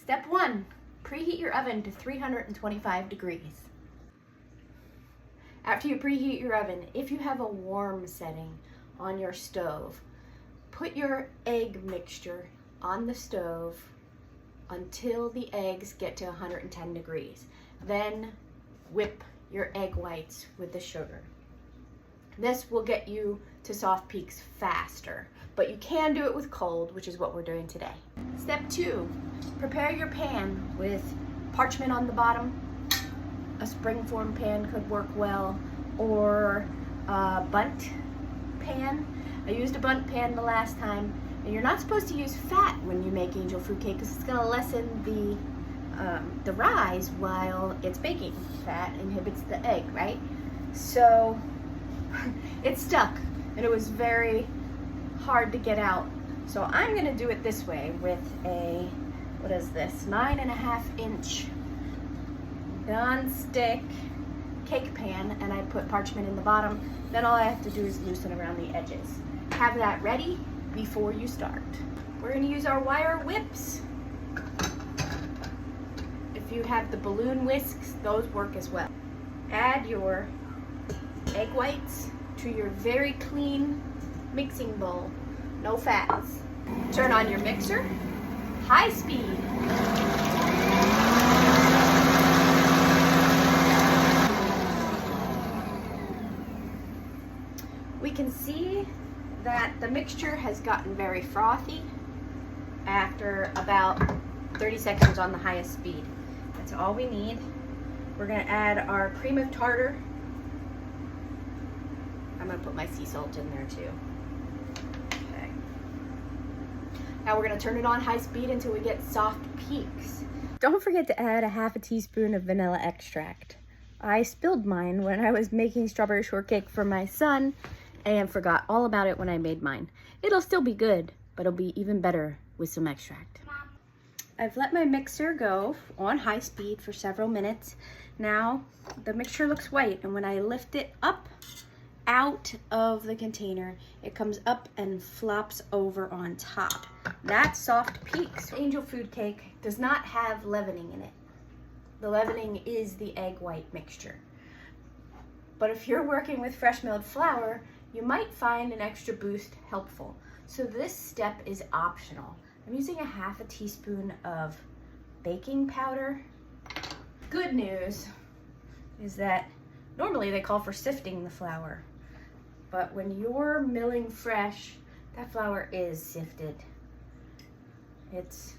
Step 1, preheat your oven to 325 degrees. After you preheat your oven, if you have a warm setting on your stove, put your egg mixture on the stove until the eggs get to 110 degrees. Then whip your egg whites with the sugar. This will get you to soft peaks faster, but you can do it with cold, which is what we're doing today. Step 2, prepare your pan with parchment on the bottom. A springform pan could work well, or a bundt pan. I used a bundt pan the last time, and you're not supposed to use fat when you make angel food cake because it's going to lessen the rise while it's baking. Fat inhibits the egg, right? So it stuck, and it was very hard to get out. So I'm going to do it this way with a, what is this, 9.5 inch non-stick cake pan, and I put parchment in the bottom. Then all I have to do is loosen around the edges. Have that ready before you start. We're going to use our wire whips. If you have the balloon whisks, those work as well. Add your egg whites to your very clean mixing bowl. No fats. Turn on your mixer. High speed. We can see that the mixture has gotten very frothy after about 30 seconds on the highest speed. That's all we need. We're going to add our cream of tartar. I'm going to put my sea salt in there too. Okay. Now we're going to turn it on high speed until we get soft peaks. Don't forget to add a half a teaspoon of vanilla extract. I spilled mine when I was making strawberry shortcake for my son and forgot all about it when I made mine. It'll still be good, but it'll be even better with some extract. I've let my mixer go on high speed for several minutes. Now the mixture looks white, and when I lift it up out of the container, it comes up and flops over on top. That's soft peaks. Angel food cake does not have leavening in it. The leavening is the egg white mixture. But if you're working with fresh milled flour, you might find an extra boost helpful. So this step is optional. I'm using a half a teaspoon of baking powder. Good news is that normally they call for sifting the flour, but when you're milling fresh, that flour is sifted. It's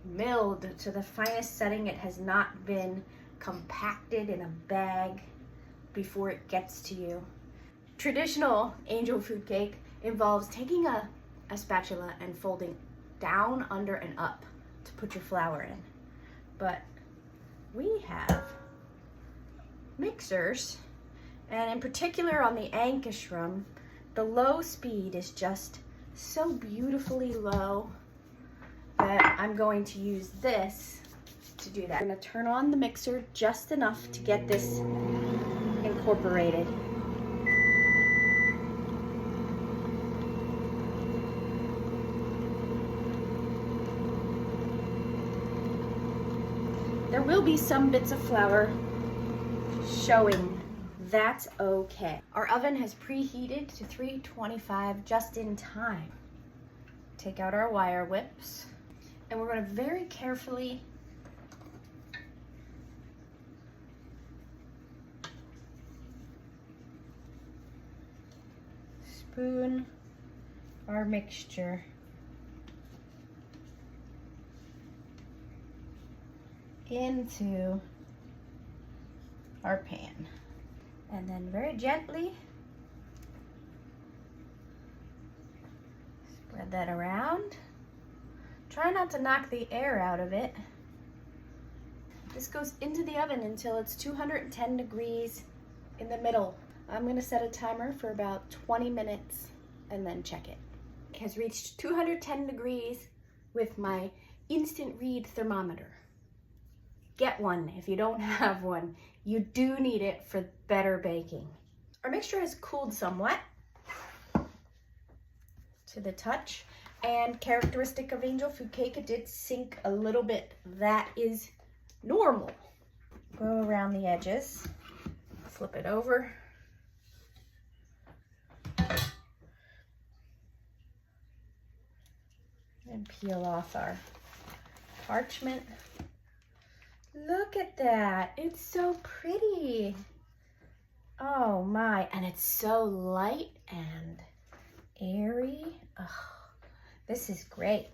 milled to the finest setting. It has not been compacted in a bag before it gets to you. Traditional angel food cake involves taking a spatula and folding down, under, and up to put your flour in. But we have mixers, and in particular on the Ankestrom, the low speed is just so beautifully low that I'm going to use this to do that. I'm going to turn on the mixer just enough to get this incorporated. There will be some bits of flour showing. That's okay. Our oven has preheated to 325 just in time. Take out our wire whips, and we're going to very carefully spoon our mixture into our pan, and then very gently spread that around. Try not to knock the air out of it. This goes into the oven until it's 210 degrees in the middle. I'm going to set a timer for about 20 minutes and then check it. It has reached 210 degrees with my instant read thermometer. Get one if you don't have one. You do need it for better baking. Our mixture has cooled somewhat to the touch, And characteristic of angel food cake, it did sink a little bit. That is normal. Go around the edges, flip it over. And peel off our parchment. Look at that, it's so pretty. Oh my, and it's so light and airy. Oh, this is great.